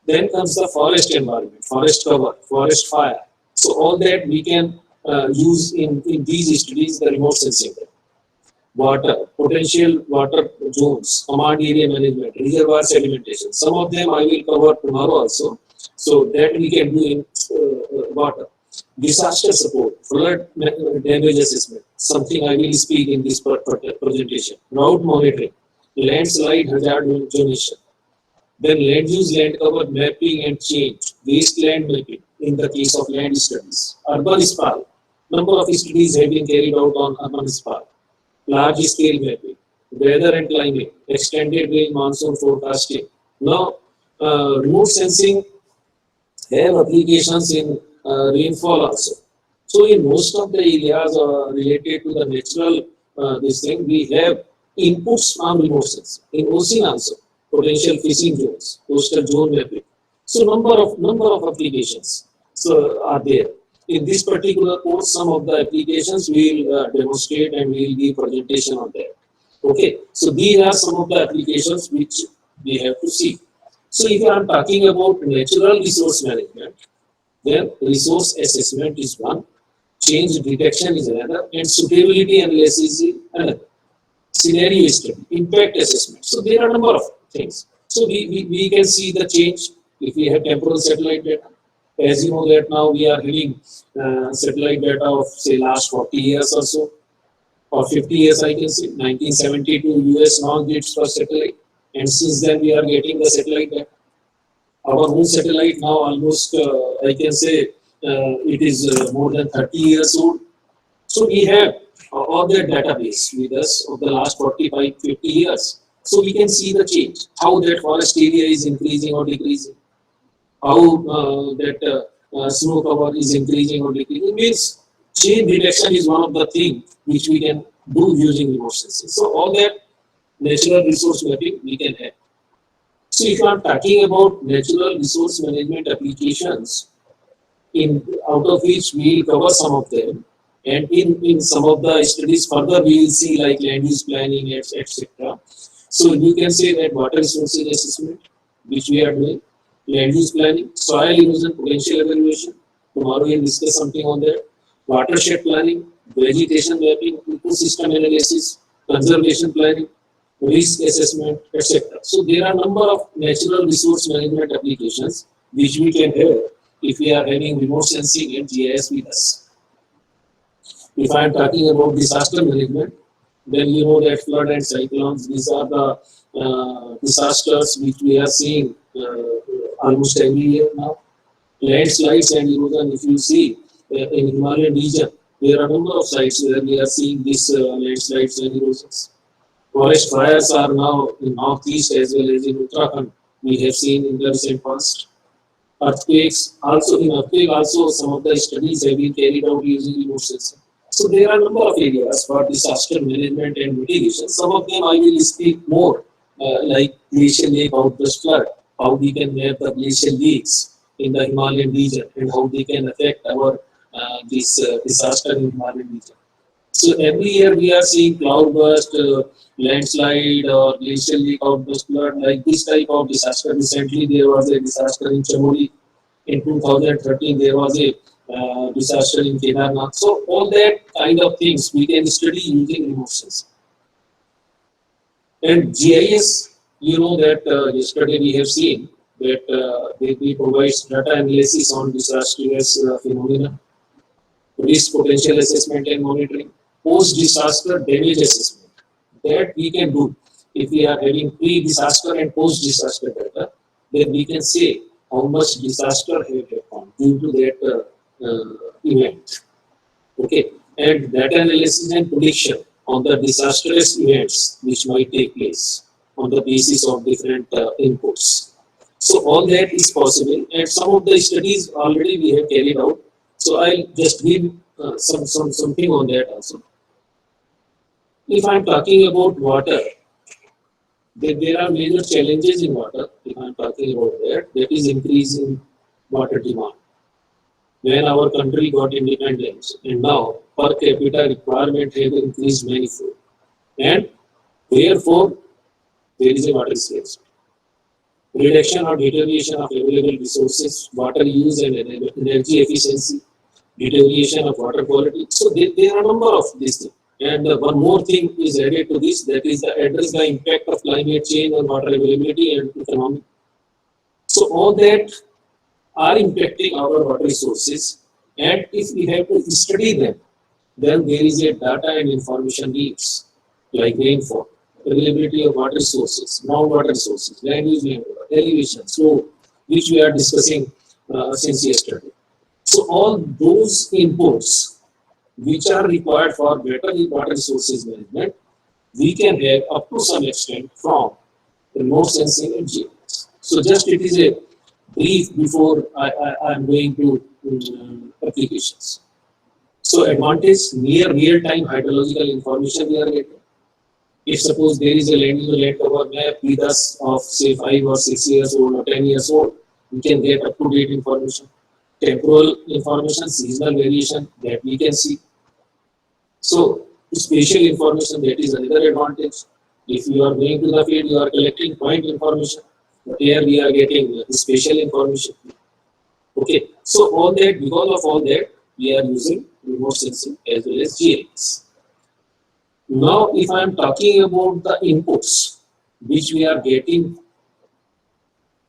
Then comes the forest environment, forest cover, forest fire. So all that we can use in these studies, the remote sensing. Water, potential water zones, command area management, reservoir sedimentation. Some of them I will cover tomorrow also. So that we can do in water. Disaster support, flood damage assessment, something I will speak in this presentation. Route monitoring, landslide hazard zonation. Then land use, land cover mapping and change, wasteland mapping in the case of land studies. Urban sprawl, number of studies have been carried out on urban sprawl. Large scale mapping, weather and climate, extended range monsoon forecasting. Now, remote sensing have applications in rainfall also. So in most of the areas related to the natural this thing, we have inputs from remote sensing. In ocean also, potential fishing zones, coastal zone mapping. So number of applications so are there. In this particular course, some of the applications we will demonstrate and we will give presentation on that. Okay, so these are some of the applications which we have to see. So if I am talking about natural resource management, then resource assessment is one, change detection is another, and suitability analysis is another. Scenario study, impact assessment. So there are a number of things. So we can see the change if we have temporal satellite data. As you know that now we are having satellite data of say last 40 years or so, or 50 years I can say. 1972 US launched its first satellite, and since then we are getting the satellite data. Our own satellite now almost I can say it is more than 30 years old. So we have all that database with us of the last 45, 50 years. So we can see the change, how that forest area is increasing or decreasing, how that snow cover is increasing or decreasing. It means change detection is one of the things which we can do using remote sensing. So all that natural resource mapping we can have. So if I'm talking about natural resource management applications, in out of which we will cover some of them, and in some of the studies further we will see like land use planning, etc. So you can say that water resources assessment, which we are doing, land use planning, soil erosion potential evaluation. Tomorrow we'll discuss something on that. Watershed planning, vegetation mapping, ecosystem analysis, conservation planning, risk assessment, etc. So there are a number of natural resource management applications which we can have if we are having remote sensing and GIS with us. If I am talking about disaster management, then you know that flood and cyclones, these are the disasters which we are seeing almost every year now. Landslides and erosion, if you see in Himalayan region, there are a number of sites where we are seeing these landslides and erosions. Forest fires are now in northeast as well as in Uttarakhand. We have seen in the recent past. Earthquakes, also in earthquake, also some of the studies have been carried out using remote sensing. So there are a number of areas for disaster management and mitigation. Some of them I will speak more, like glacial lake outburst flood, how we can map the glacial lakes in the Himalayan region and how they can affect our this disaster in Himalayan region. So every year we are seeing cloudburst, landslide, or glacial lake outburst flood, like this type of disaster. Recently, there was a disaster in Chamoli. In 2013, there was a disaster in Kedarnath. So all that kind of things we can study using remote sensing. And GIS, you know that yesterday we have seen that they provide data analysis on disastrous phenomena, risk potential assessment and monitoring, post-disaster damage assessment. That we can do if we are having pre-disaster and post-disaster data, then we can say how much disaster have happened due to that event. Okay, and data analysis and prediction on the disastrous events which might take place on the basis of different inputs. So all that is possible, and some of the studies already we have carried out. So I'll just give something on that also. If I'm talking about water, there are major challenges in water. If I'm talking about that is increasing water demand. When our country got independence, and now per capita requirement have increased manifold, and therefore there is a water scarcity. reduction or deterioration of available resources, water use and energy efficiency, deterioration of water quality. So there are a number of these things. And one more thing is added to this, that is the address the impact of climate change on water availability and economy. So all that are impacting our water resources, and if we have to study them, then there is a data and information needs like rainfall, availability of water resources, groundwater resources, land use, land water, elevation, slope, which we are discussing since yesterday. So all those inputs which are required for better water resources management, we can have up to some extent from remote sensing and GIS. So just it is a brief before I am going to applications. So advantage, near real-time hydrological information we are getting. If suppose there is a land use land cover map with us of say 5 or 6 years old or 10 years old, we can get up-to-date information. Temporal information, seasonal variation that we can see. So spatial information, that is another advantage. If you are going to the field, you are collecting point information. But here we are getting spatial information. Okay, so all that, because of all that, we are using remote sensing as well as GIS. Now, if I am talking about the inputs which we are getting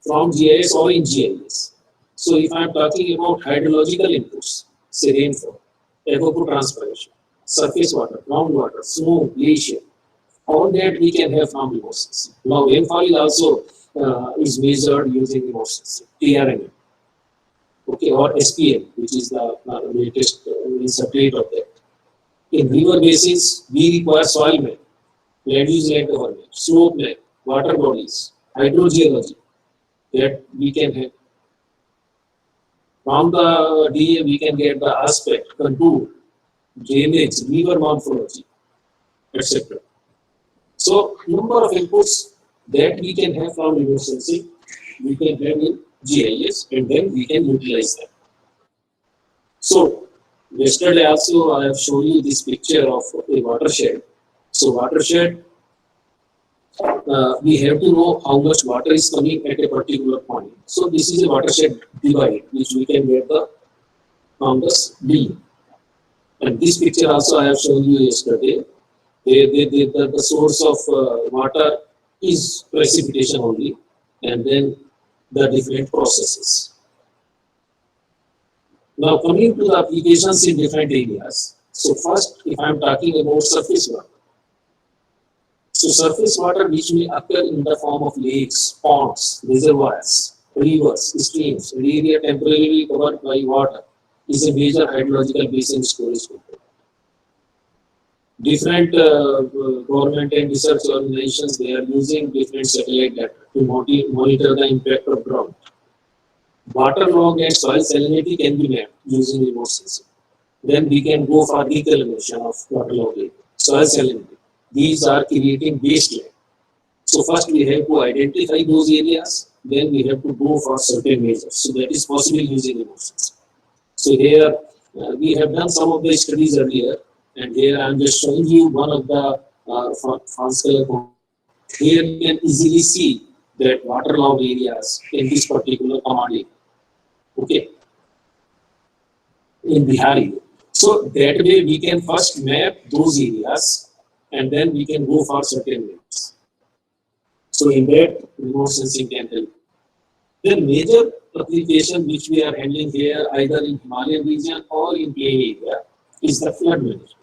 from GIS or in GIS. So, if I am talking about hydrological inputs, say rainfall, evapotranspiration, surface water, groundwater, snow, glacier, all that we can have from remote sensing. Now, rainfall is also is measured using remote sensing, TRMM, okay, or SPM, which is the latest substrate of that. In river basins, we require soil map, land use land cover map, slope map, water bodies, hydrogeology that we can have. From the DA, we can get the aspect, contour, drainage, river morphology, etc. So, number of inputs that we can have from remote sensing, we can have in GIS, and then we can utilize them. So, yesterday also I have shown you this picture of a watershed. So, watershed, we have to know how much water is coming at a particular point. So, this is a watershed divide which we can get from the B. And this picture also I have shown you yesterday. The source of water is precipitation only, and then the different processes. Now coming to the applications in different areas. So first, if I am talking about surface water. So surface water which may occur in the form of lakes, ponds, reservoirs, rivers, streams, an area temporarily covered by water is a major hydrological basin storage component. Different government and research organizations, they are using different satellite data to monitor the impact of drought. Waterlog and soil salinity can be mapped using remote sensing. Then we can go for recalibration of waterlog area, soil salinity. These are creating wasteland. So first we have to identify those areas, then we have to go for certain measures. So that is possible using remote sensing. So here we have done some of the studies earlier, and here I am just showing you one of the false color. Here you can easily see that waterlogged areas in this particular command. Okay, in Bihari. So that way we can first map those areas, and then we can go for certain maps. So in that, remote sensing can help. The major application which we are handling here, either in Himalayan region or in plain area, is the flood management.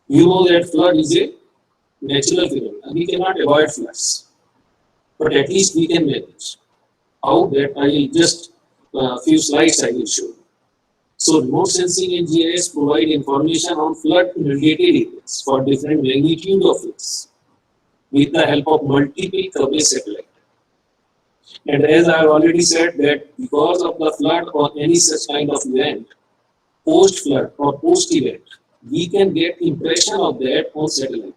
You know that flood is a natural phenomenon. We cannot avoid floods, but at least we can manage. How that I will just few slides I will show. So remote sensing and GIS provide information on flood inundated areas for different magnitude of floods with the help of multiple coverage satellite. And as I have already said that because of the flood or any such kind of event, post-flood or post-event, we can get impression of that on satellite.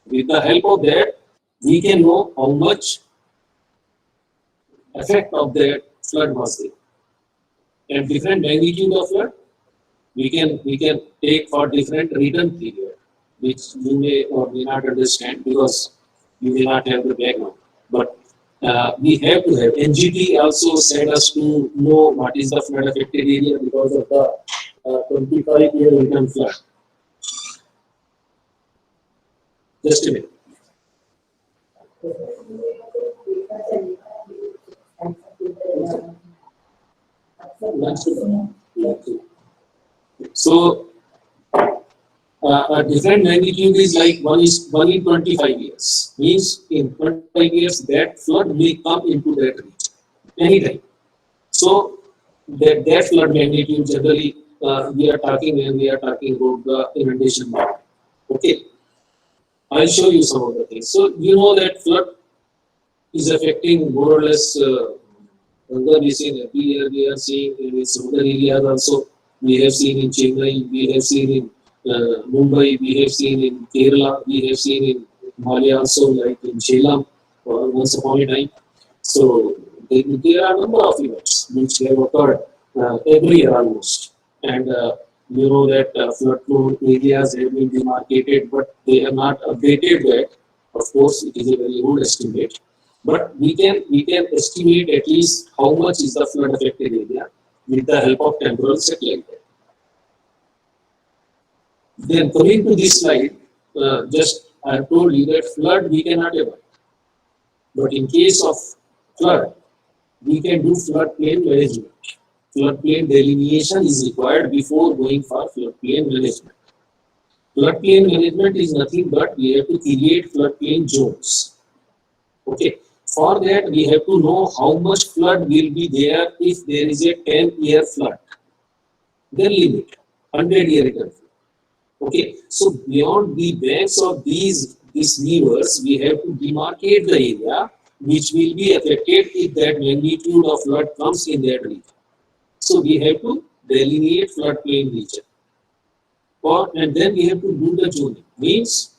With the help of that, we can know how much effect of that flood was there. And different magnitude of flood, we can take for different return period, which you may or may not understand because you may not have the background. But We have to have NGT also said us to know what is the flood affected area because of the 25-year return flood. Just a minute. So a different magnitude is like one in 25 years. Means in 25 years that flood will come into that region anytime. So that flood magnitude generally we are talking when we are talking about the inundation model. Okay, I'll show you some of the things. So you know that flood is affecting more or less Ganga basin. Every year we are seeing in some other areas also. We have seen in Chennai, we have seen in Mumbai, we have seen in Kerala, we have seen in Himalaya also, like in Jhelum, once upon a time. So there are a number of events which have occurred every year almost. And you know that flood prone areas have been demarcated, but they have not updated that. Of course, it is a very old estimate. But we can estimate at least how much is the flood affected area with the help of temporal satellite. Then coming to this slide, just I have told you that flood we cannot avoid. But in case of flood, we can do floodplain management. Floodplain delineation is required before going for floodplain management. Floodplain management is nothing but we have to create floodplain zones. Okay. For that, we have to know how much flood will be there if there is a 10-year flood. Then limit 100-year return flood. Okay. So beyond the banks of these rivers, we have to demarcate the area which will be affected if that magnitude of flood comes in that region. So we have to delineate floodplain region. And then we have to do the zoning. Means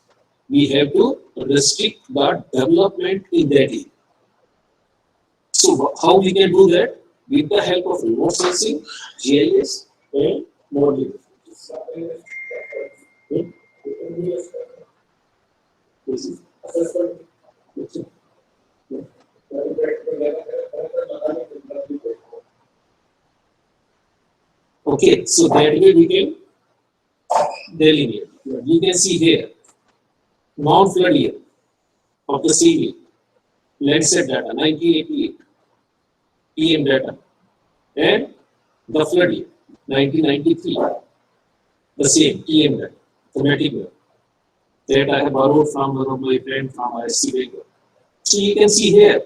we have to restrict the development in that area. So how we can do that? With the help of remote sensing, GIS, and modeling. Okay, so that way we can delineate. You can see here, non-flood year of the sea Landsat data, 1988, PM data, and the flood year, 1993, the same PM data, thematic year, that I have borrowed from one of my friends from ISC Bangalore. So you can see here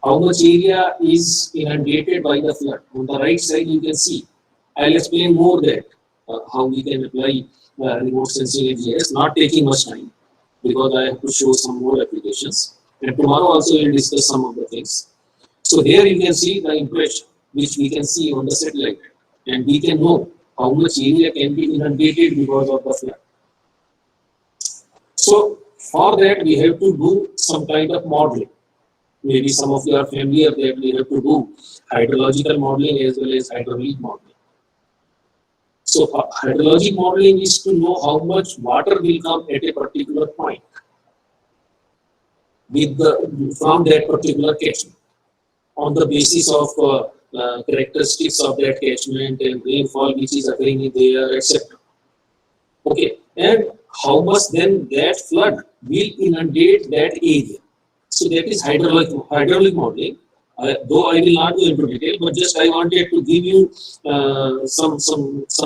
how much area is inundated by the flood. On the right side, you can see. I'll explain more that how we can apply remote sensing in GIS, not taking much time because I have to show some more applications. And tomorrow also we'll discuss some of the things. So here you can see the impression which we can see on the satellite, and we can know how much area can be inundated because of the flood. So for that we have to do some kind of modeling. Maybe some of you are familiar that we have to do hydrological modeling as well as hydraulic modeling. So hydrologic modeling is to know how much water will come at a particular point from that particular catchment on the basis of characteristics of that catchment and rainfall which is occurring in there, etc. Okay, and how much then that flood will inundate that area. So that is hydraulic modeling. Though I will not go into detail, but just I wanted to give you some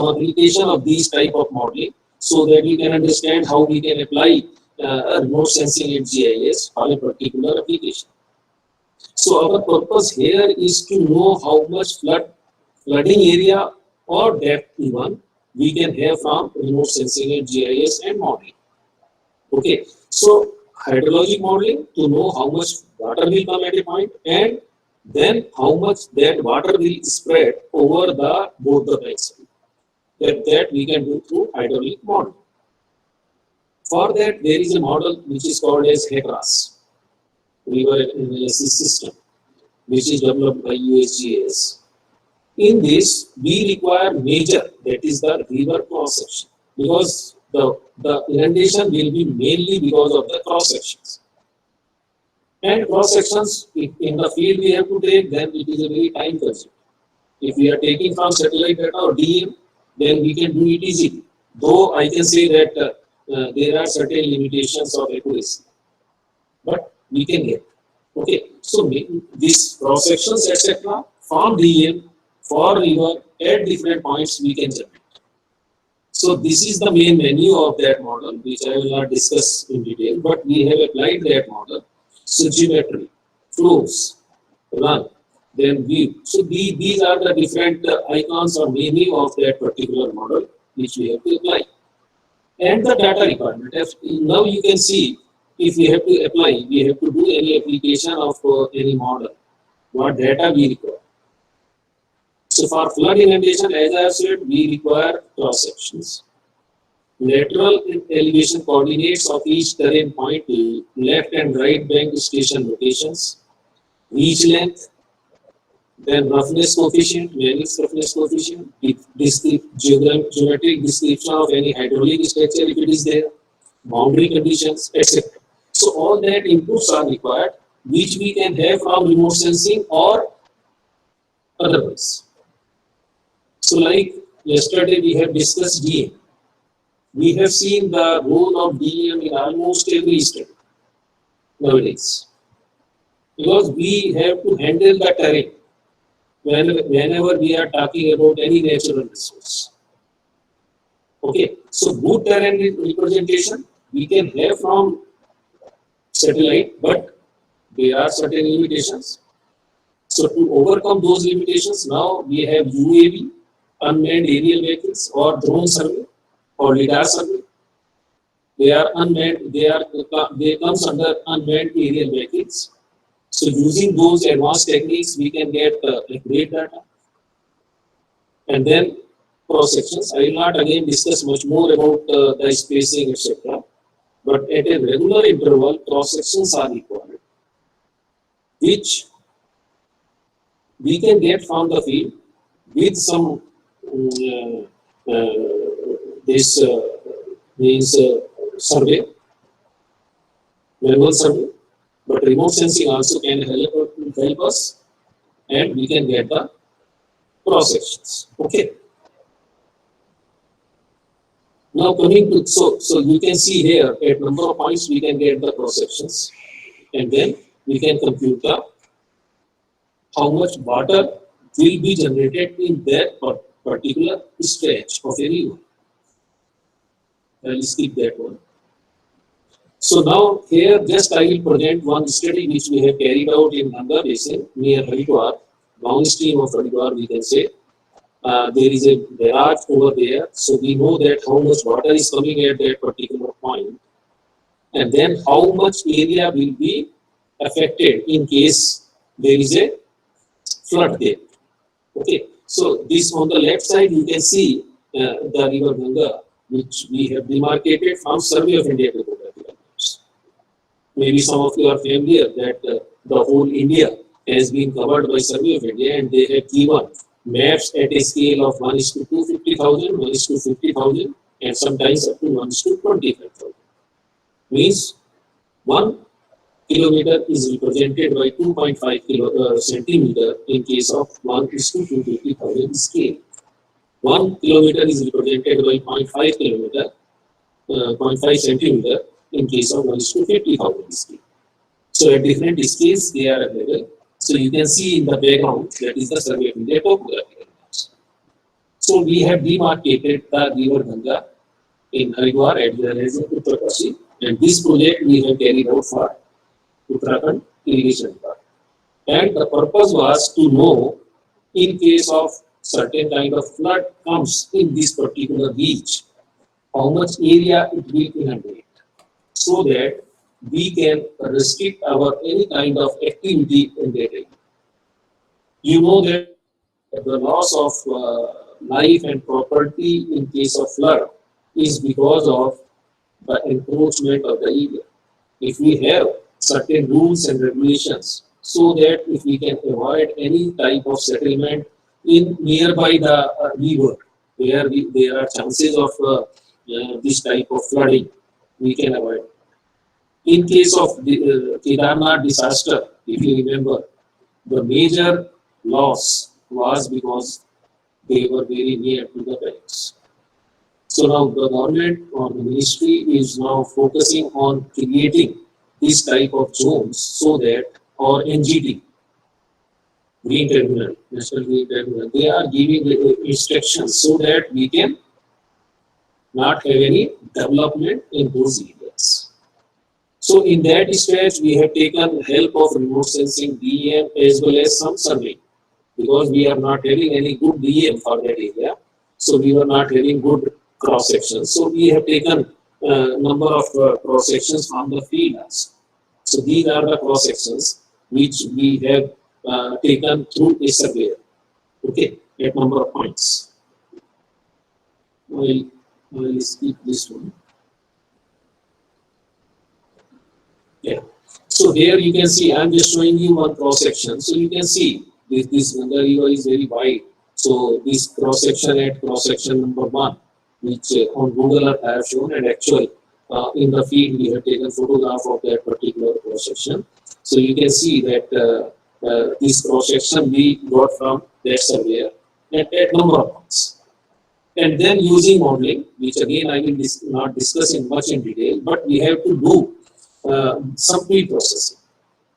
application of these type of modeling so that you can understand how we can apply remote sensing in GIS for a particular application. So our purpose here is to know how much flooding area or depth even we can have from remote sensing in GIS and modeling. Okay, so hydrologic modeling to know how much water will come at a point and then how much that water will spread over both the banks. That we can do through hydraulic model. For that, there is a model which is called as HECRAS, River Analysis System, which is developed by USGS. In this, we require major, that is the river cross section, because the inundation will be mainly because of the cross sections. And cross sections, if in the field we have to take, then it is a very time consuming. If we are taking from satellite data or DEM, then we can do it easily. Though I can say that there are certain limitations of accuracy, but we can get. Okay, so these cross sections, etc., from DEM for river at different points we can generate. So this is the main menu of that model, which I will not discuss in detail, but we have applied that model. So geometry, flows, run, then view. So these are the different icons or menu of that particular model which we have to apply. And the data requirement. Now you can see if we have to apply, we have to do any application of any model, what data we require. So for flood inundation, as I have said, we require cross sections. Lateral elevation coordinates of each terrain point, left and right bank station locations, reach length, then roughness coefficient, Manning's roughness coefficient, geometric description of any hydraulic structure if it is there, boundary conditions, etc. So all that inputs are required, which we can have from remote sensing or otherwise. So like yesterday we have discussed DEM. We have seen the role of DEM in almost every study nowadays. Because we have to handle the terrain whenever we are talking about any natural resource. Okay, so good terrain representation we can have from satellite, but there are certain limitations. So to overcome those limitations, now we have UAV, unmanned aerial vehicles, or drone survey, or lidar survey. They are unmanned. They comes under unmanned aerial vehicles. So using those advanced techniques, we can get accurate data. And then cross sections. I will not again discuss much more about the spacing, etc. But at a regular interval, cross sections are required, which we can get from the field with some this means survey, manual survey, but remote sensing also can help us, and we can get the cross sections. Okay. Now coming to so you can see here at number of points we can get the cross sections, and then we can compute the how much water will be generated in that particular stretch of a river. I'll skip that one. So now here just I will present one study which we have carried out in Ganga Basin near Haridwar, downstream of Haridwar we can say. There is a barrage over there, so we know that how much water is coming at that particular point, and then how much area will be affected in case there is a flood there. Okay, so this on the left side you can see the river Ganga, which we have demarcated from Survey of India topographical maps. Maybe some of you are familiar that the whole India has been covered by Survey of India, and they have given maps at a scale of 1:250,000, 1:50,000, and sometimes up to 1:25,000. Means 1 kilometer is represented by 2.5 centimeter in case of 1:250,000 scale. 1 kilometer is represented by 0.5 kilometer, 0.5 centimeter in case of 1:50,000 scale. So at different scales they are available. So you can see in the background that is the Survey of India topographical maps. So we have demarcated the river Ganga in Haridwar as well as in Uttarkashi, and this project we have carried out for Uttarakhand irrigation department. And the purpose was to know in case of certain kind of flood comes in this particular beach, how much area it will inundate, so that we can restrict our any kind of activity in that area. You know that the loss of life and property in case of flood is because of the encroachment of the area. If we have certain rules and regulations, so that if we can avoid any type of settlement in nearby the river, where there are chances of this type of flooding, we can avoid. In case of the Kedarnath disaster, if you remember, the major loss was because they were very near to the banks. So now the government or the ministry is now focusing on creating this type of zones so that, or NGT, Green Tribunal, National Green Tribunal, they are giving the instructions so that we can not have any development in those areas. So in that stage, we have taken help of remote sensing DEM as well as some survey because we are not having any good DEM for that area. So we were not having good cross sections. So we have taken number of cross sections from the field also. So these are the cross sections which we have taken through a survey. Okay, at number of points. We'll skip this one. Yeah. So here you can see, I'm just showing you one cross section. So you can see this Ganga River is very wide. So this cross section at cross section number 1, which on Google Earth I have shown, and actually in the field we have taken photograph of that particular cross section. So you can see that this cross section we got from that surveyor at number of points. And then using modeling, which again I will not discuss in much in detail, but we have to do some pre-processing.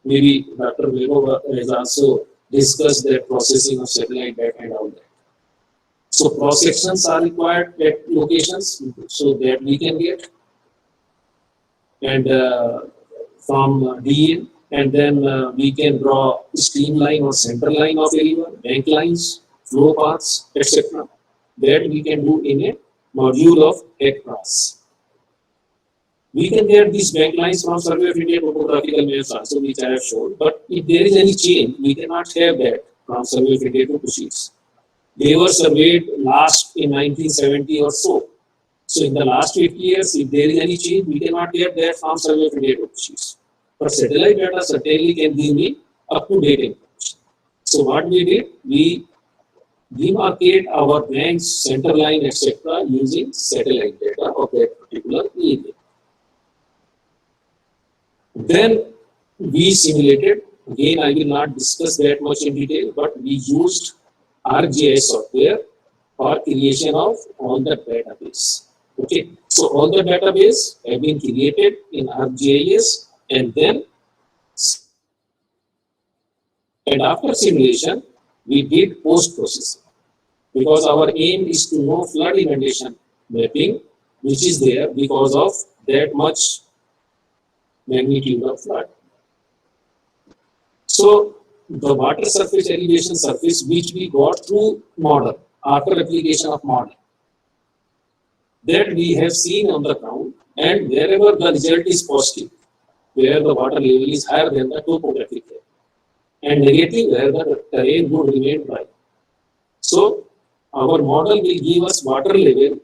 Maybe Dr. Vaibhav has also discussed that processing of satellite data and all that. So cross sections are required at locations so that we can get, and from DEM, and then we can draw streamline or center line of a river, bank lines, flow paths, etc. That we can do in a module of HEC-RAS. We can get these bank lines from Survey of India topographical maps also, which I have shown, but if there is any change, we cannot have that from Survey of India topo sheets. They were surveyed last in 1970 or so. So in the last 50 years, if there is any change, we cannot get that from Survey of India topo sheets. But satellite data certainly can give me up-to-date information. So what we did, we demarcate our banks, center line, etc. using satellite data of that particular area. Then we simulated, again I will not discuss that much in detail, but we used ArcGIS software for creation of all the database. Okay, so all the database have been created in ArcGIS, and then after simulation we did post-processing because our aim is to know flood inundation mapping which is there because of that much magnitude of flood. So the water surface elevation surface which we got through model after application of model, that we have seen on the ground, and wherever the result is positive, where the water level is higher than the topographic level, and negative where the terrain would remain dry. So our model will give us water level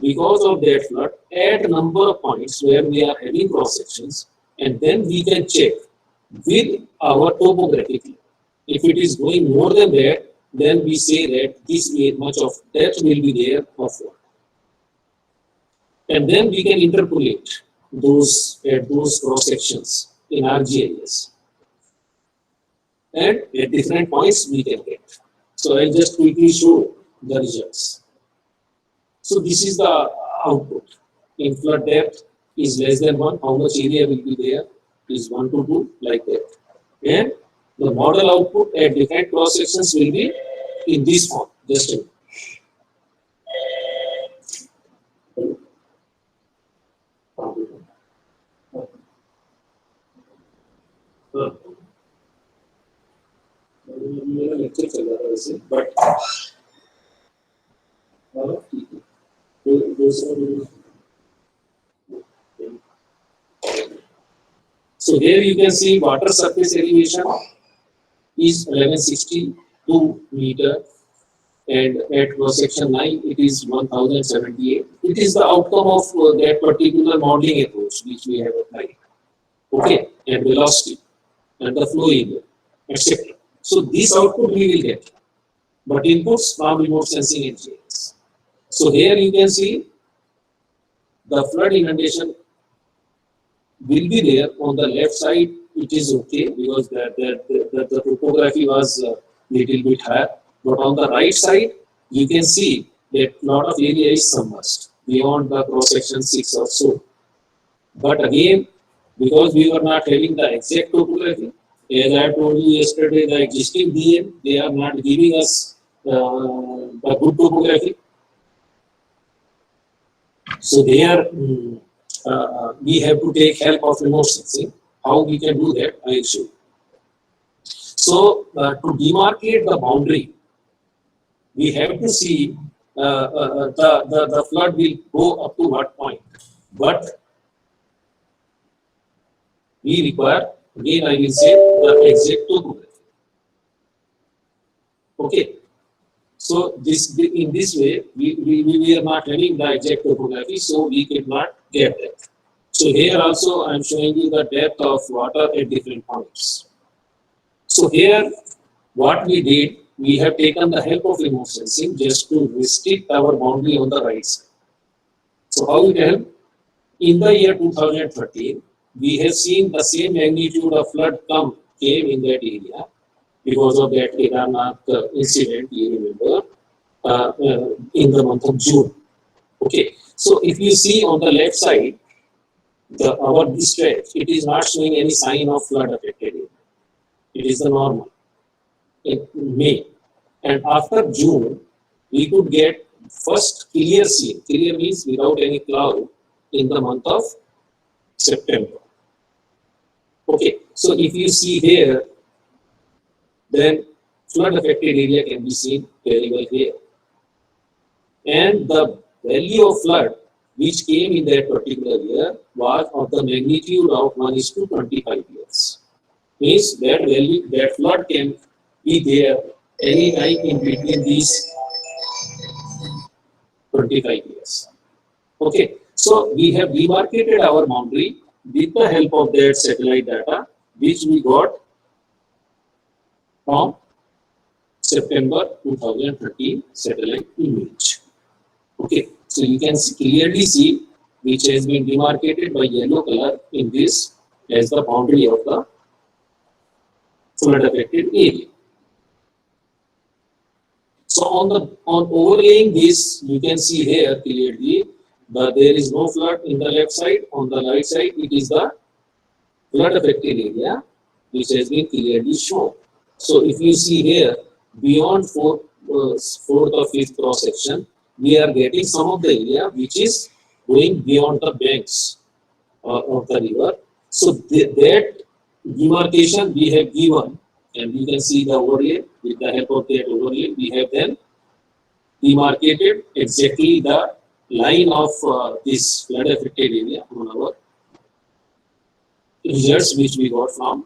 because of that flood at number of points where we are having cross sections, and then we can check with our topographic level. If it is going more than that, then we say that this much of depth will be there of water. And then we can interpolate those at those cross sections in ArcGIS. And at different points we can get. So I'll just quickly show the results. So this is the output. In flood depth is less than 1, how much area will be there is 1 to 2, like that. And the model output at different cross sections will be in this form. Just a minute. But so here you can see water surface elevation is 1162 meter, and at cross section 9 it is 1078. It is the outcome of that particular modeling approach which we have applied. Okay, and velocity and the flow area, etc. So this output we will get, but inputs from remote sensing engineers. So here you can see the flood inundation will be there. On the left side, it is okay because the topography was little bit higher. But on the right side, you can see that lot of area is submerged beyond the cross section 6 or so. But again, because we were not having the exact topography, as I told you yesterday, the existing DM, they are not giving us the good topography. So there, we have to take help of remote sensing. How we can do that, I will show you. So to demarcate the boundary, we have to see the flood will go up to what point. But we require, again I will say, the exact topography. Okay. So in this way, we are not having the exact topography, so we cannot get that. So here also I am showing you the depth of water at different points. So here what we did, we have taken the help of remote sensing just to restrict our boundary on the right side. So how it helped? In the year 2013, we have seen the same magnitude of flood came in that area because of that Kedarnath incident, you remember, in the month of June. Okay, so if you see on the left side, our district, it is not showing any sign of flood affected area. It is the normal in May. And after June, we could get first clear scene. Clear means without any cloud in the month of September. Okay, so if you see here, then flood affected area can be seen very well here. And the value of flood which came in that particular year was of the magnitude of 1:25 years. Means that value, that flood can be there any time in between these 25 years. Okay, so we have demarcated our boundary with the help of that satellite data which we got from September 2013 satellite image. Okay, so you can clearly see which has been demarcated by yellow color in this as the boundary of the flood affected area. So on overlaying this, you can see here clearly that there is no flood in the left side. On the right side, it is the flood affected area which has been clearly shown. So if you see here, beyond fourth or fifth cross section, we are getting some of the area which is going beyond the banks of the river. So that demarcation we have given, and you can see the overlay. With the help of that overlay, we have then demarcated exactly the line of this flood affected area on our results which we got from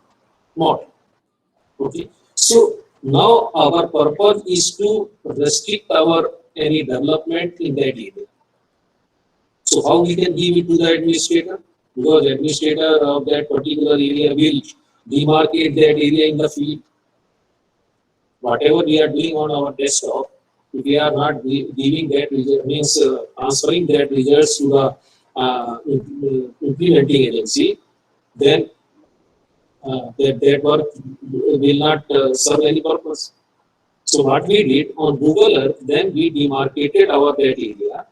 model. Okay, so now our purpose is to restrict our any development in that area. So how we can give it to the administrator? Because administrator of that particular area will demarcate that area in the field. Whatever we are doing on our desktop, if we are not giving that result, means transferring that results to the implementing agency, then that work will not serve any purpose. So what we did on Google Earth, then we demarcated our that area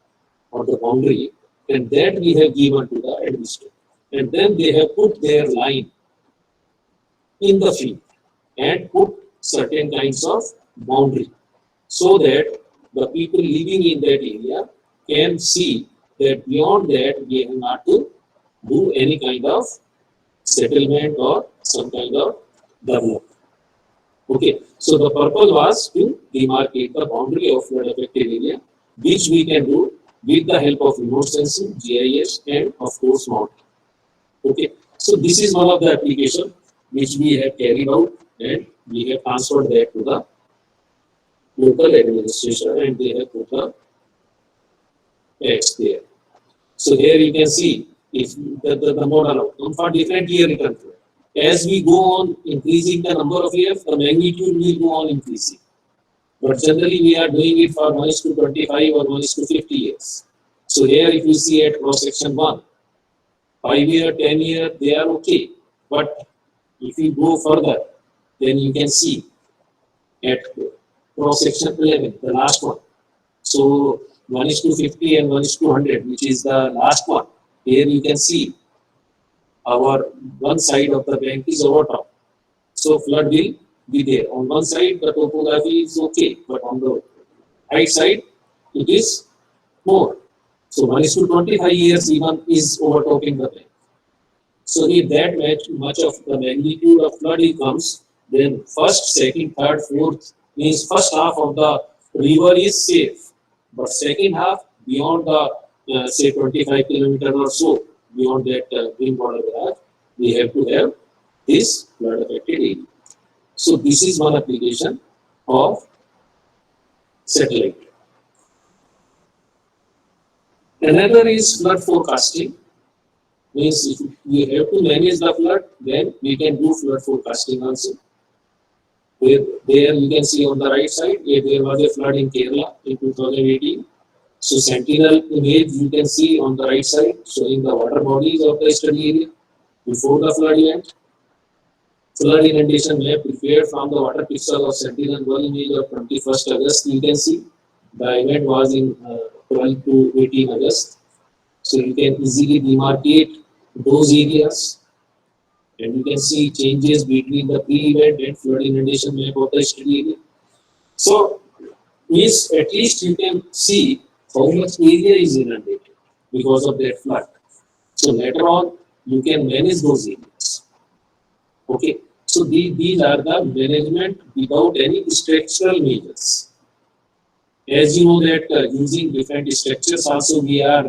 or the boundary, and that we have given to the administrator. And then they have put their line in the field and put certain kinds of boundary so that the people living in that area can see that beyond that we have not to do any kind of settlement or some kind of development. Okay, so the purpose was to demarcate the boundary of flood affected area, which we can do with the help of remote sensing, GIS, and of course mounting. Okay, so this is one of the applications which we have carried out, and we have transferred that to the local administration, and they have put the X there. So here you can see if the model outcome for different year return flow. As we go on increasing the number of years, the magnitude will go on increasing. But generally we are doing it for 1:25 or 1:50 years. So here if you see at cross section 1, 5 year, 10 year, they are okay. But if you go further, then you can see at cross section 11, the last one. So 1:50 and 1:100, which is the last one. Here you can see our one side of the bank is overtop. So flood will be there. On one side, the topography is okay, but on the right side, it is more. So 1:25 years even is overtopping the bank. So if that much of the magnitude of flood comes, then first, second, third, fourth means first half of the river is safe, but second half beyond the say 25 kilometer or so beyond that green border graph, we have to have this flood affected area. So this is one application of satellite. Another is flood forecasting. Means if we have to manage the flood, then we can do flood forecasting also. There you can see on the right side, there was a flood in Kerala in 2018. So Sentinel image you can see on the right side showing the water bodies of the study area before the flood event. Flood inundation map prepared from the water pixel of Sentinel-1 image of 21st August. You can see the event was in 12 to 18 August. So you can easily demarcate those areas, and you can see changes between the pre-event and flood inundation map of the study area. So means at least you can see how much area is inundated because of that flood. So later on you can manage those areas. Okay. So these are the management without any structural measures. As you know that using different structures also we are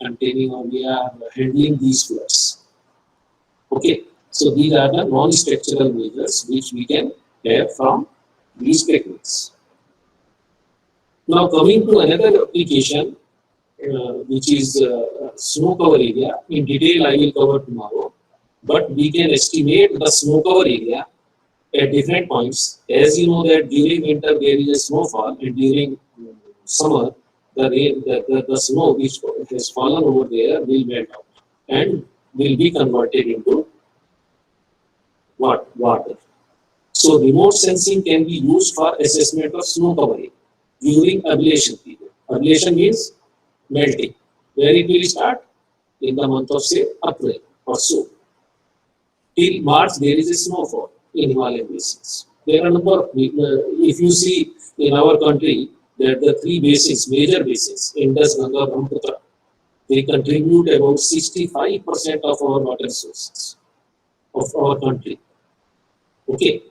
containing or we are handling these floods. Okay, so these are the non-structural measures which we can have from these techniques. Now coming to another application which is snow cover area. In detail I will cover tomorrow, but we can estimate the snow cover area at different points. As you know that during winter there is a snowfall, and during summer the snow which has fallen over there will melt out and will be converted into water. So remote sensing can be used for assessment of snow cover area during ablation period. Ablation means melting. Where it will start? In the month of say April or so. Till March there is a snowfall in Himalayan basins. There are a number of, if you see in our country that the three basins, major basins, Indus, Ganga, Brahmaputra, they contribute about 65% of our water sources of our country. Okay,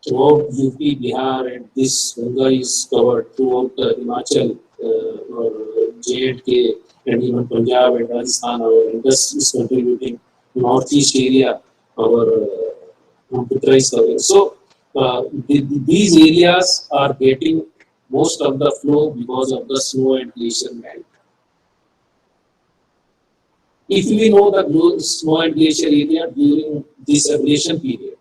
throughout UP, Bihar, and this Ganga is covered throughout Himachal, or J&K, and even Punjab and Rajasthan. Our Indus is contributing. Northeast area, our Brahmaputra is covering. So these areas are getting most of the flow because of the snow and glacier melt. If we know the snow and glacier area during this ablation period,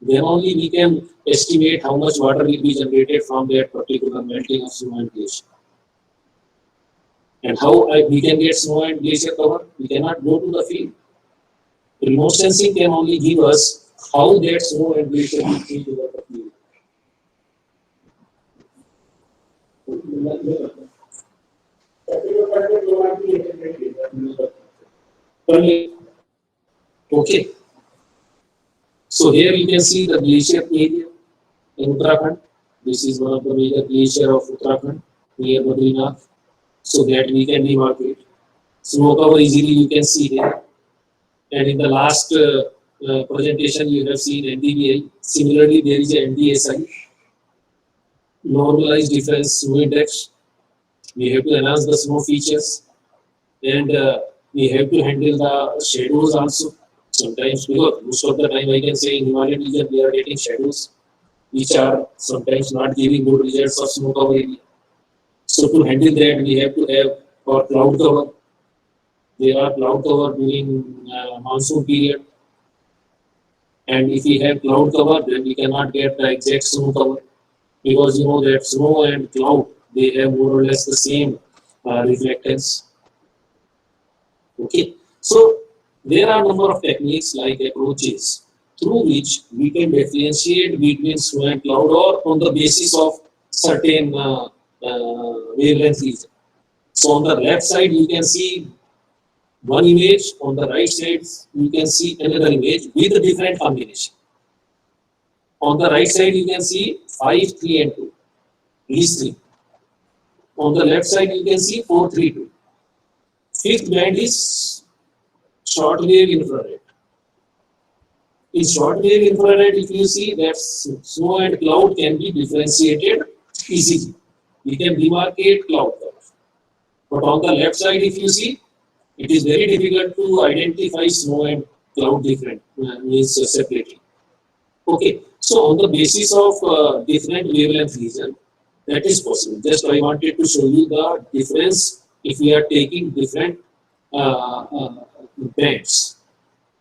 then only we can estimate how much water will be generated from that particular melting of snow and glacier. And how we can get snow and glacier cover? We cannot go to the field. Remote sensing can only give us how that snow and glacier will change over the field. Okay. So here you can see the glacier area in Uttarakhand. This is one of the major glacier of Uttarakhand near Badrinath. So that we can demarcate. Snow cover easily you can see here. And in the last presentation you have seen NDVI. Similarly, there is a NDSI, normalized difference snow index. We have to enhance the snow features, and we have to handle the shadows also. Sometimes, because most of the time I can say in Himalayan region we are getting shadows which are sometimes not giving good results of snow cover area. So to handle that we have to have our cloud cover. There are cloud cover during monsoon period, and if we have cloud cover then we cannot get the exact snow cover, because you know that snow and cloud they have more or less the same reflectance. Okay, so There are a number of techniques like approaches through which we can differentiate between snow and cloud or on the basis of certain wavelength region. So on the left side you can see one image, on the right side you can see another image with a different combination. On the right side you can see 5, 3 and 2, these three. On the left side you can see 4, 3, 2. Fifth band is short wave infrared. In short wave infrared, if you see that snow and cloud can be differentiated easily. We can demarcate cloud cover. But on the left side, if you see, it is very difficult to identify snow and cloud different, means separately. Okay, so on the basis of different wavelength region, that is possible. Just I wanted to show you the difference if we are taking different bands.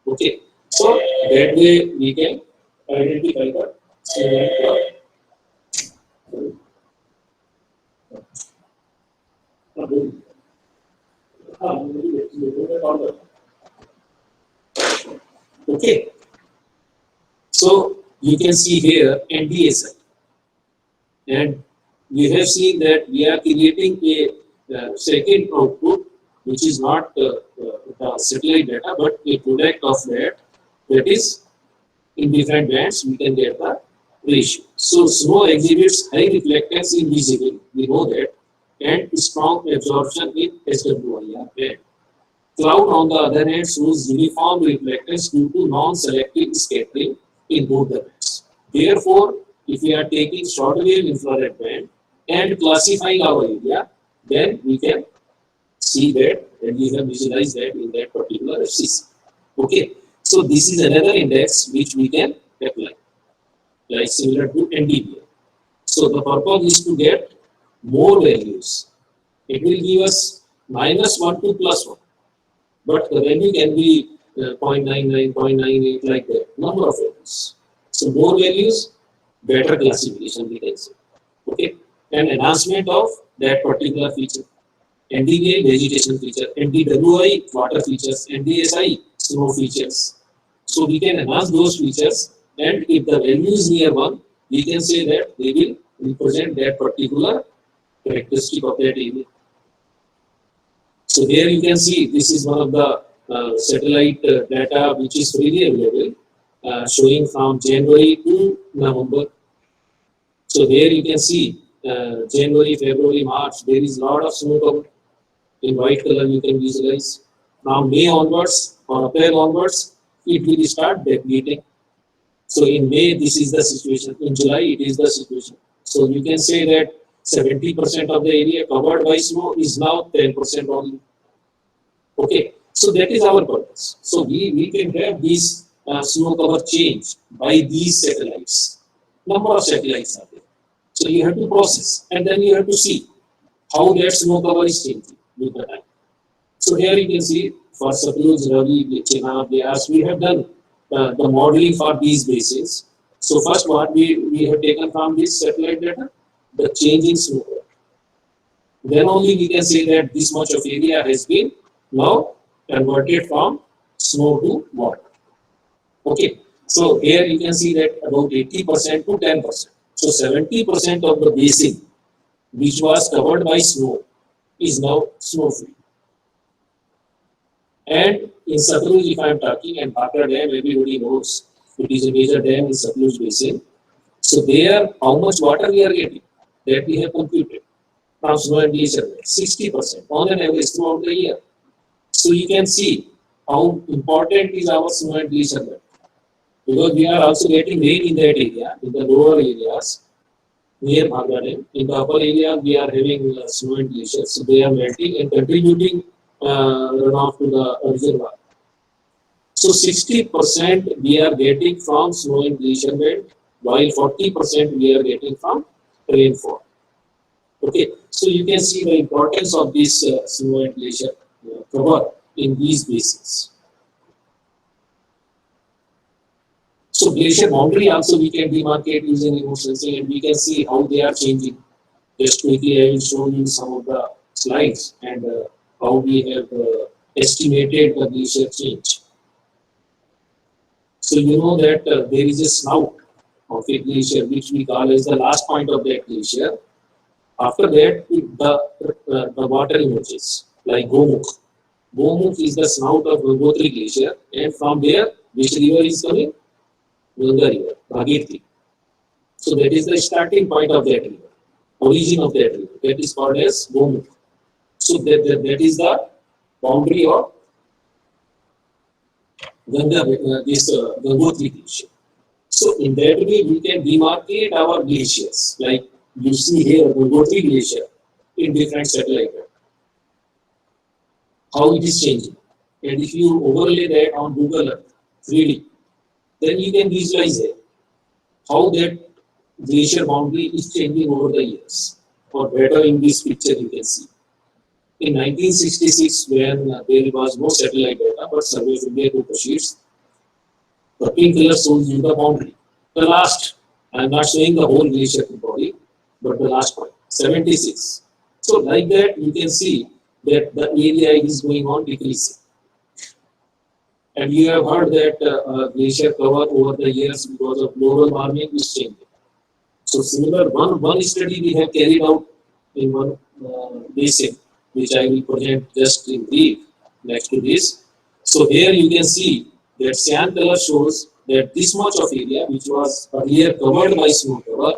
Okay, so that way we can identify the snow and cloud. Okay, so you can see here NDSI, and we have seen that we are creating a second output which is not the satellite data but a product of that, that is in different bands we can get the ratio. So snow exhibits high reflectance in visible, we know that, and strong absorption in SWIR band. Cloud on the other hand shows uniform reflectance due to non-selective scattering in both the bands. Therefore, if we are taking short wave infrared band and classifying our area, then we can see that and we have visualized that in that particular FCC. Okay, so this is another index which we can apply, like similar to NDVI. So the purpose is to get more values. It will give us -1 to +1, but the value can be 0.99, 0.98 like that, number of values. So more values, better classification we can say. Okay, and enhancement of that particular feature. NDVI vegetation feature, NDWI water features, NDSI snow features. So we can enhance those features, and if the value is near 1, we can say that they will represent that particular characteristic of that area. So here you can see this is one of the satellite data which is freely available, showing from January to November. So here you can see January, February, March, there is a lot of snow cover. In white color you can visualize. From May onwards or April onwards, it will start depleting. So in May, this is the situation. In July, it is the situation. So you can say that 70% of the area covered by snow is now 10% only. Okay, so that is our purpose. So we can have this snow cover change by these satellites. Number of satellites are there. So you have to process and then you have to see how that snow cover is changing with the time. So here you can see for Satluj, Ravi, Chenab, Beas, we have done the modeling for these bases. So first what we have taken from this satellite data, the change in snow cover. Then only we can say that this much of area has been now converted from snow to water. Okay, so here you can see that about 80% to 10%. So 70% of the basin which was covered by snow is now snow free. And in Satluj, if I am talking, and Bhakra Dam, everybody knows it is a major dam in Satluj basin. So there, how much water we are getting, that we have computed from snow and glacier, 60% on an average throughout the year. So you can see how important is our snow and glacier belt, because we are also getting rain in that area, in the lower areas near Bhakra Dam. In the upper area, we are having snow and glaciers, so they are melting and contributing runoff to the reservoir. So 60% we are getting from snow and glacier belt, while 40% we are getting from rainfall. Okay, so you can see the importance of this snow and glacier cover in these basins. So glacier boundary also we can demarcate using remote sensing, and we can see how they are changing. Just quickly I will show you some of the slides and how we have estimated the glacier change. So you know that there is a snout of a glacier which we call as the last point of that glacier. After that, the water emerges like Gomukh. Gomukh is the snout of Gangotri glacier, and from there, which river is coming? Ganga river, Bhagirathi. So that is the starting point of that river, origin of that river. That is called as Gomukh. So that is the boundary of Ganga, Gangotri glacier. So in that way, we can demarcate our glaciers, like you see here, Gangotri glacier in different satellite data, how it is changing. And if you overlay that on Google Earth 3D, then you can visualize it, how that glacier boundary is changing over the years. Or better, in this picture you can see. In 1966, when there was no satellite data but Survey of India paper sheets, the pink color shows you the boundary. The last, I am not showing the whole glacier body, but the last point, 76. So like that, you can see that the area is going on decreasing. And you have heard that glacier cover over the years because of global warming is changing. So similar one study we have carried out in one basin, which I will present just in brief next to this. So here you can see that cyan color shows that this much of area which was earlier covered by snow cover,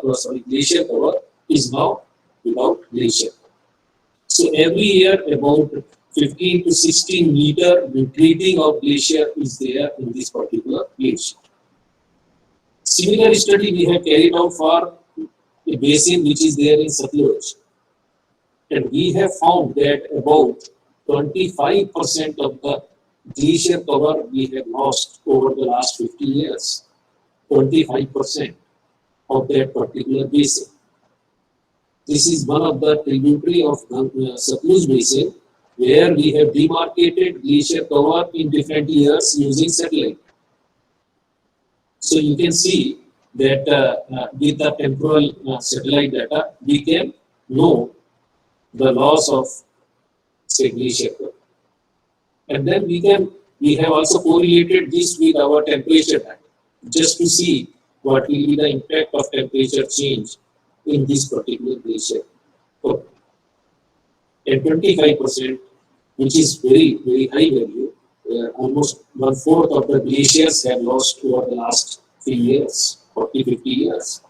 glacier cover, is now without glacier. So every year about 15 to 16 meter retreating of glacier is there in this particular glacier. Similar study we have carried out for a basin which is there in Satluj. And we have found that about 25% of the glacier cover we have lost over the last 50 years. 25% of that particular basin. This is one of the tributary of Satluj basin where we have demarcated glacier cover in different years using satellite. So you can see that with the temporal satellite data, we can know the loss of, say, glacier cover. And then we have also correlated this with our temperature data, just to see what will be the impact of temperature change in this particular glacier cover. And 25%, which is very, very high value, almost 1/4 of the glaciers have lost over the last few years, 40, 50 years.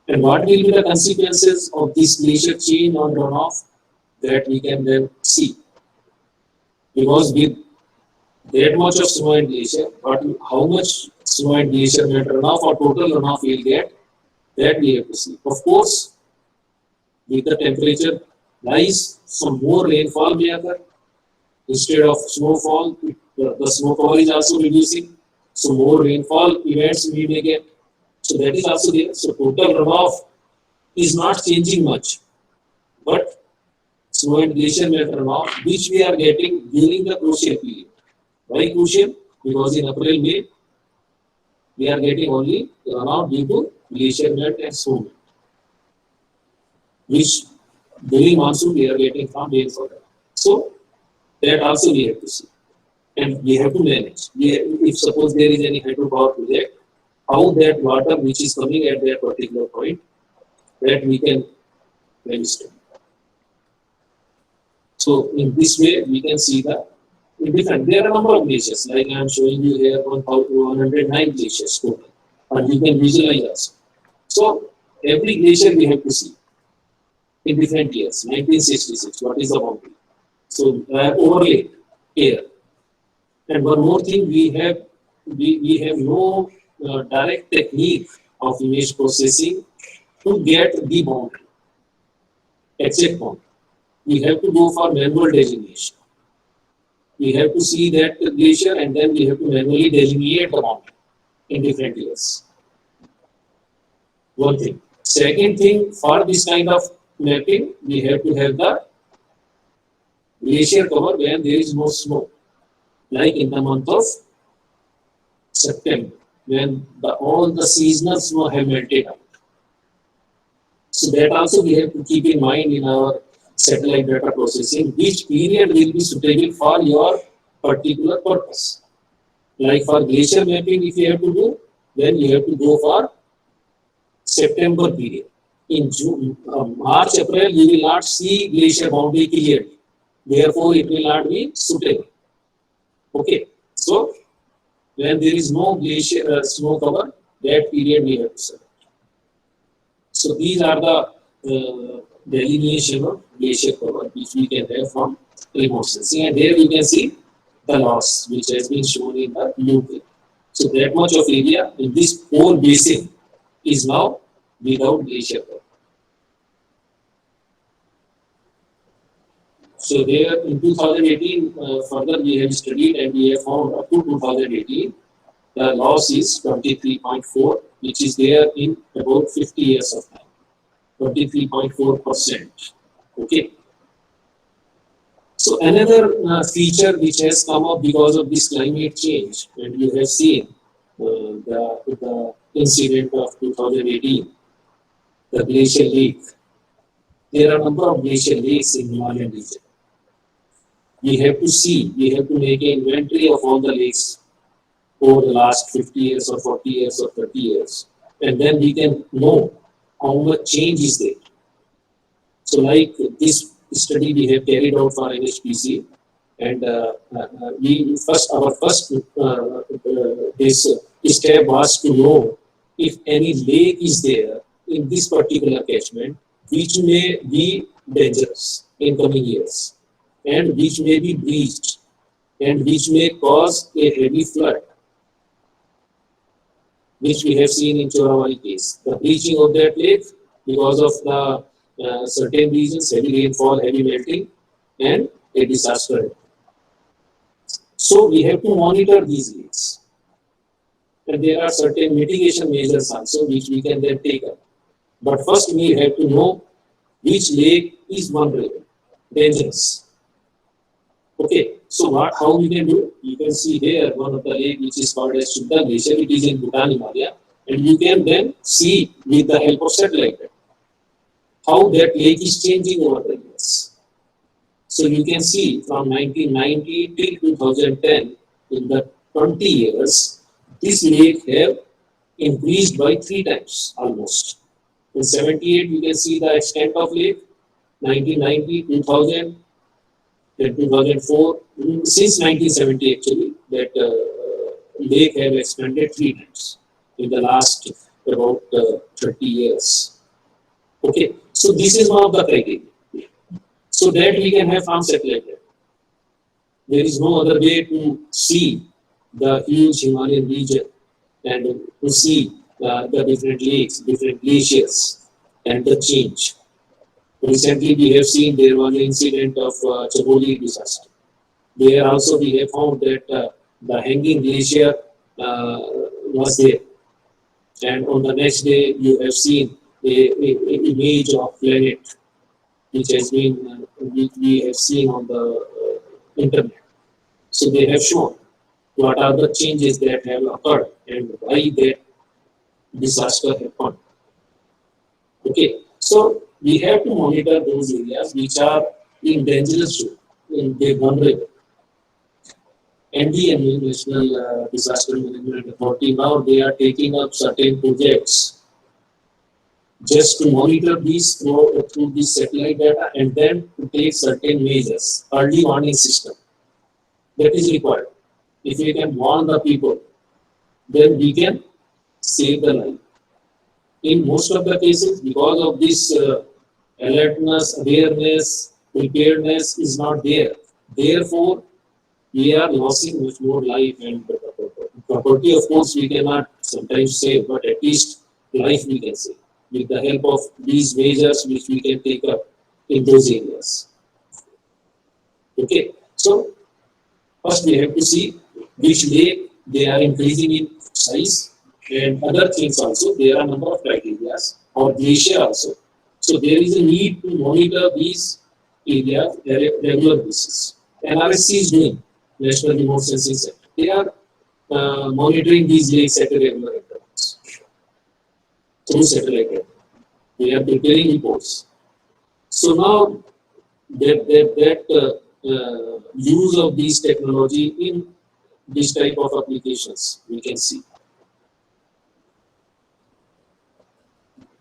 And what will be the consequences of this glacier change on runoff, that we can then see. Because with that much of snow and glacier, but how much snow and glacier may runoff or total runoff we'll get, that we have to see. Of course, with the temperature rise, some more rainfall may occur. Instead of snowfall, the snow cover is also reducing. So more rainfall events we may get. So that is also there. So total runoff is not changing much. But snow and glacier may runoff, which we are getting during the crucial period. Why crucial? Because in April, May, we are getting only runoff due to glacier melt and snow melt, which during monsoon we are getting from rainfall. So that also we have to see. And we have to manage. If suppose there is any hydropower project, how that water which is coming at that particular point, that we can manage. So in this way, we can see the different. There are a number of glaciers, like I am showing you here 109 glaciers total, and you can visualize also. So every glacier we have to see in different years. 1966, what is the boundary? So overlay here. And one more thing, we have no direct technique of image processing to get the boundary, exact boundary. We have to go for manual delineation. We have to see that glacier and then we have to manually delineate the boundary in different years. One thing. Second thing, for this kind of mapping, we have to have the glacier cover when there is no snow, like in the month of September, when all the seasonal snow have melted out. So that also we have to keep in mind in our satellite data processing, which period will be suitable for your particular purpose. Like for glacier mapping, if you have to do, then you have to go for September period. In June, March, April, you will not see glacier boundary clearly. Therefore, it will not be suitable. Okay. So, when there is no glacier snow cover, that period we have to select. So, these are the delineation of glacier cover which we can have from remote sensing. And here you can see the loss which has been shown in the blue green. So, that much of area in this whole basin is now without glacier cover. So there in 2018, further we have studied and we have found up to 2018, the loss is 23.4, which is there in about 50 years of time, 23.4%. Okay. So another feature which has come up because of this climate change, and you have seen the incident of 2018, the glacial lake. There are a number of glacial lakes in Himalayan region. We have to see, we have to make an inventory of all the lakes over the last 50 years or 40 years or 30 years. And then we can know how much change is there. So like this study we have carried out for NHPC, and our first this step was to know if any lake is there in this particular catchment which may be dangerous in coming years, and which may be breached, and which may cause a heavy flood, which we have seen in Choravali case. The breaching of that lake because of the certain reasons, heavy rainfall, heavy melting, and a disaster. So we have to monitor these lakes. And there are certain mitigation measures also which we can then take up. But first we have to know which lake is vulnerable, dangerous. Okay, so how we can do? You can see here one of the lake which is called as Shuddha Glacier. It is in Bhutan, Himalaya, and you can then see with the help of satellite how that lake is changing over the years. So you can see from 1990 till 2010, in the 20 years, this lake have increased by 3 times almost. In 78, you can see the extent of lake. 1990, 2000. Then 2004, since 1970 actually, that lake have expanded 3 times in the last about 30 years. Okay, so this is one of the criteria. So that we can have from satellite data. There is no other way to see the huge Himalayan region and to see the different lakes, different glaciers, and the change. Recently, we have seen there was an incident of Chaboli disaster. There also we have found that the hanging glacier was there. And on the next day, you have seen a image of planet which has been, which we have seen on the internet. So they have shown what are the changes that have occurred and why that disaster happened. Okay, so we have to monitor those areas which are in dangerous zone, in the vulnerable. NDMA, National Disaster Management Authority, now they are taking up certain projects just to monitor these through this satellite data and then to take certain measures, early warning system that is required. If we can warn the people, then we can save the life. In most of the cases, because of this alertness, awareness, preparedness is not there. Therefore, we are losing much more life and property. Of course, we cannot sometimes save, but at least life we can save with the help of these measures which we can take up in those areas. Okay, so first we have to see which lake they are increasing in size and other things also. There are a number of criteria or glacier also. So there is a need to monitor these areas on a regular basis. NRSC is doing, National Remote Sensing Center. They are monitoring these lakes at a regular intervals through satellite data. They are preparing reports. So now that use of these technology in this type of applications we can see.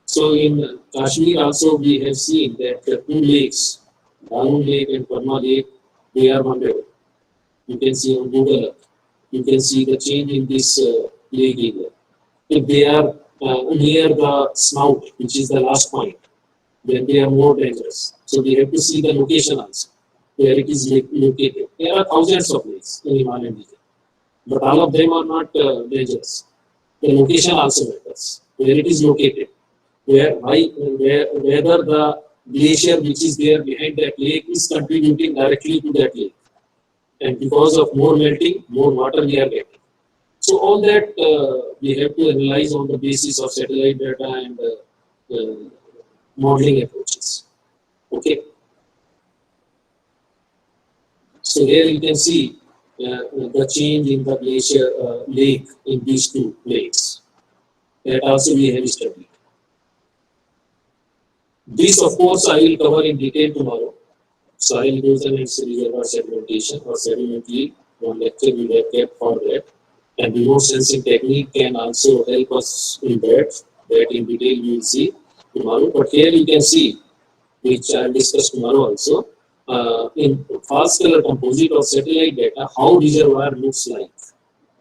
So in Kashmir also we have seen that the two lakes, Dalun Lake and Parma Lake, they are wonderful. You can see on Google Earth. You can see the change in this lake area. If they are near the snout, which is the last point, then they are more dangerous. So we have to see the location also, where it is located. There are thousands of lakes in Himalayan region, but all of them are not dangerous. The location also matters, where it is located, whether the glacier which is there behind that lake is contributing directly to that lake. And because of more melting, more water we are getting. So all that we have to analyze on the basis of satellite data and modeling approaches. Okay. So here you can see the change in the glacier lake in these two lakes. That also we have studied. This, of course, I will cover in detail tomorrow. Soil erosion and reservoir sedimentation or sedimentary. One lecture we have kept for that. And remote sensing technique can also help us in that. That in detail we will see tomorrow. But here you can see, which I will discuss tomorrow also, in fast color composite of satellite data, how reservoir looks like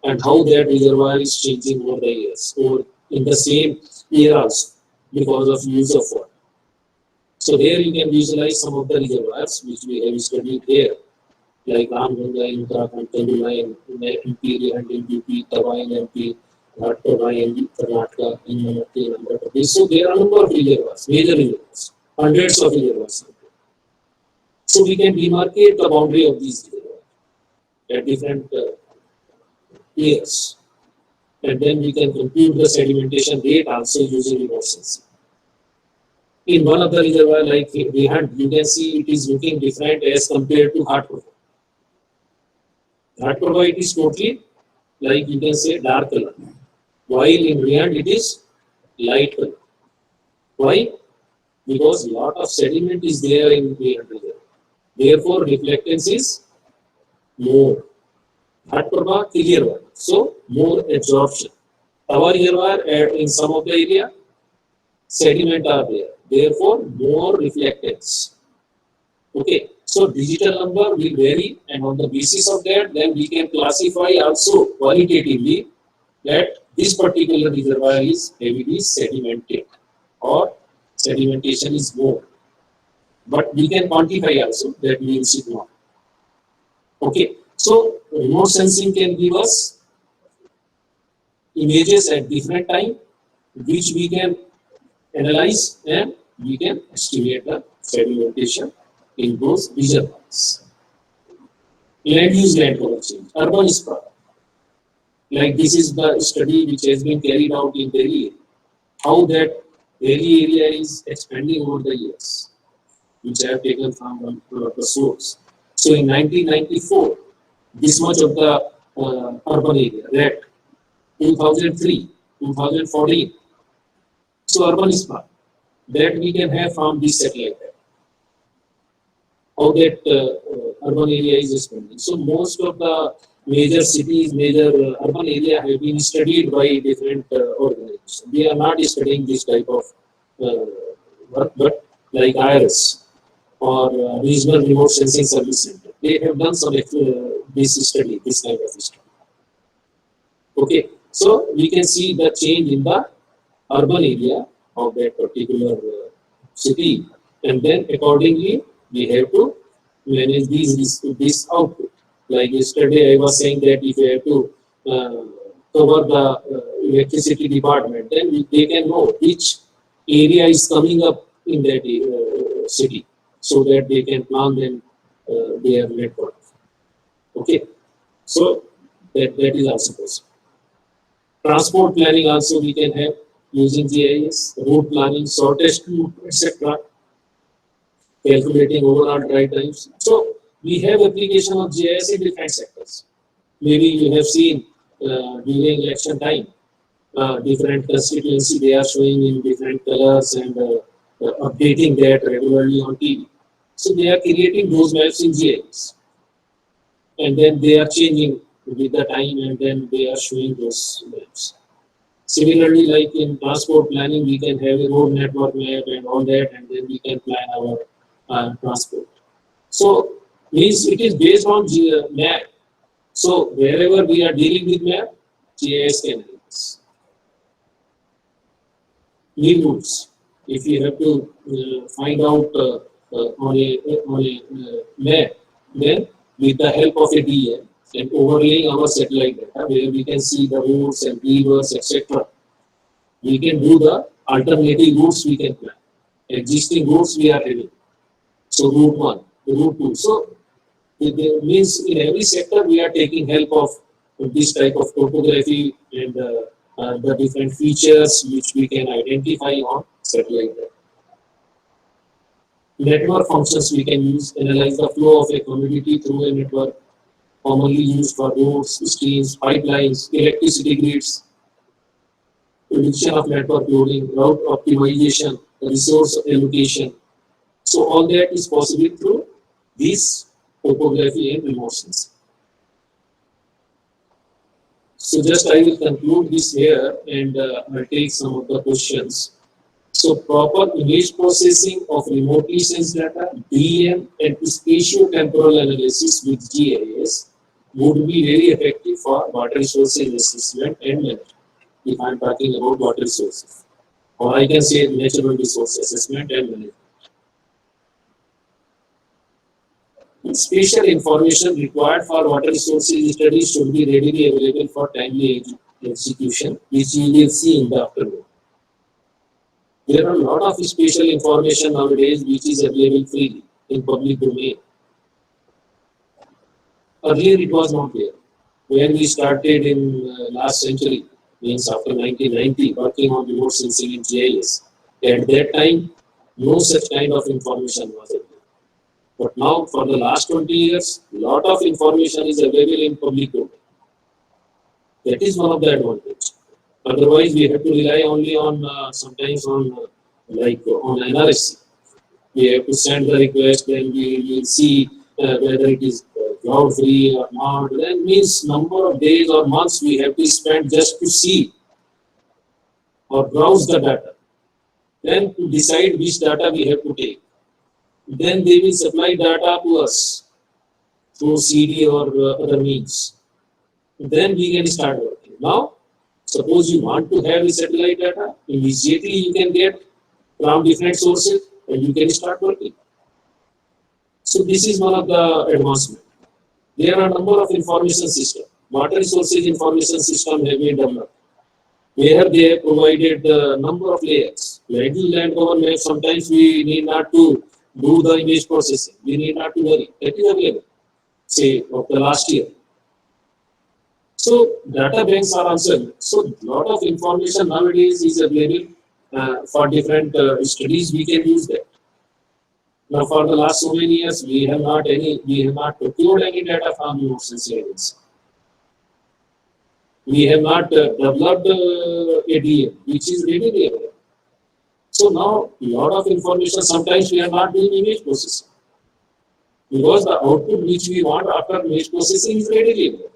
and how that reservoir is changing over the years or in the same year also because of use of water. So here you can visualize some of the reservoirs which we have studied here, like Ramganga in Uttarakhand, Tendula in MP and in UP, Tawa in MP, Ghatprabha in Karnataka, in Manati in Andhra Pradesh. So there are a number of reservoirs, major reservoirs, hundreds of reservoirs. So we can demarcate the boundary of these reservoirs at different years. And then we can compute the sedimentation rate also using remote sensing. In one of the reservoir like Rihand, you can see it is looking different as compared to Ghatprabha. Ghatprabha it is totally like you can say dark color, while in Rihand it is light color. Why? Because lot of sediment is there in Rihand reservoir. Therefore, reflectance is more. Ghatprabha clear one, so more absorption. Our reservoir in some of the area sediment are there. Therefore, more reflectance. Okay, so digital number will vary, and on the basis of that, then we can classify also qualitatively that this particular reservoir is heavily sedimented or sedimentation is more. But we can quantify also that we will see tomorrow. Okay, so remote sensing can give us images at different time, which we can analyze and we can estimate the sedimentation in those reservoirs. Land use, land cover change, urban sprawl. Like this is the study which has been carried out in Delhi, how that Delhi area is expanding over the years, which I have taken from one of the source. So in 1994, this much of the urban area, that 2003, 2014. So urban sprawl that we can have from this satellite data. How that urban area is expanding. So most of the major cities, major urban area have been studied by different organizations. We are not studying this type of work, but like IRS or Regional Remote Sensing Service Center, they have done some this study, this kind of study. Okay, so we can see the change in the urban area of that particular city, and then accordingly we have to manage this output. Like yesterday, I was saying that if you have to cover the electricity department, then they can know which area is coming up in that city, so that they can plan then their network. Okay, so that is also possible. Transport planning also we can have using GIS, route planning, shortest route, etc. Calculating overall drive times. So we have application of GIS in different sectors. Maybe you have seen during election time, different constituency they are showing in different colors and updating that regularly on TV. So they are creating those maps in GIS, and then they are changing with the time, and then they are showing those maps. Similarly, like in transport planning, we can have a road network map and all that, and then we can plan our transport. So, means it is based on map. So, wherever we are dealing with map, GIS can help us. New routes. If you have to find out on a map, then with the help of a DM and overlaying our satellite data, where we can see the routes and rivers, etc., we can do the alternative routes we can plan. Existing routes we are having. So route 1, route 2. So it means in every sector we are taking help of this type of topography and the different features which we can identify on satellite data. Network functions we can use, analyze the flow of a commodity through a network, commonly used for roads, streams, pipelines, electricity grids, prediction of network loading, route optimization, resource allocation. So all that is possible through this topography and remote sensing. So just I will conclude this here and I'll take some of the questions. So proper image processing of remotely sensed data, DM and spatio-temporal analysis with GIS would be very effective for water resources assessment and management. If I'm talking about water resources, or I can say natural resource assessment and management. Spatial information required for water resources studies should be readily available for timely execution, which you will see in the afternoon. There are a lot of spatial information nowadays which is available freely in public domain. Earlier it was not there. When we started in last century, means after 1990, working on remote sensing in GIS, at that time, no such kind of information was available. But now, for the last 20 years, a lot of information is available in public domain. That is one of the advantage. Otherwise, we have to rely only on sometimes on on NRSC. We have to send the request, then we will see whether it is cloud free or not. That means number of days or months we have to spend just to see or browse the data. Then to decide which data we have to take. Then they will supply data to us through CD or other means. Then we can start working. Now, suppose you want to have the satellite data, immediately you can get from different sources and you can start working. So this is one of the advancements. There are a number of information systems. Water resources information system have been developed, where they have provided a number of layers. Like the land cover map, sometimes we need not to do the image processing. We need not to worry. That is available, say, of the last year. So data banks are answered. So a lot of information nowadays is available for different studies. We can use that. Now, for the last so many years, we have not procured any data from remote sensing agency. We have not developed ADM, which is readily available. So now, a lot of information, sometimes we are not doing image processing, because the output which we want after image processing is readily available.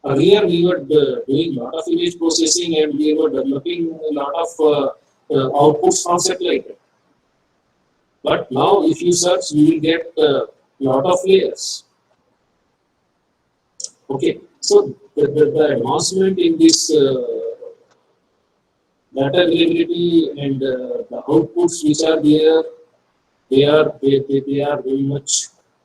Earlier, we were doing a lot of image processing and we were developing a lot of outputs from satellite. But now, if you search, you will get a lot of layers. Okay, so the advancement in this data availability and the outputs which are there, they are very much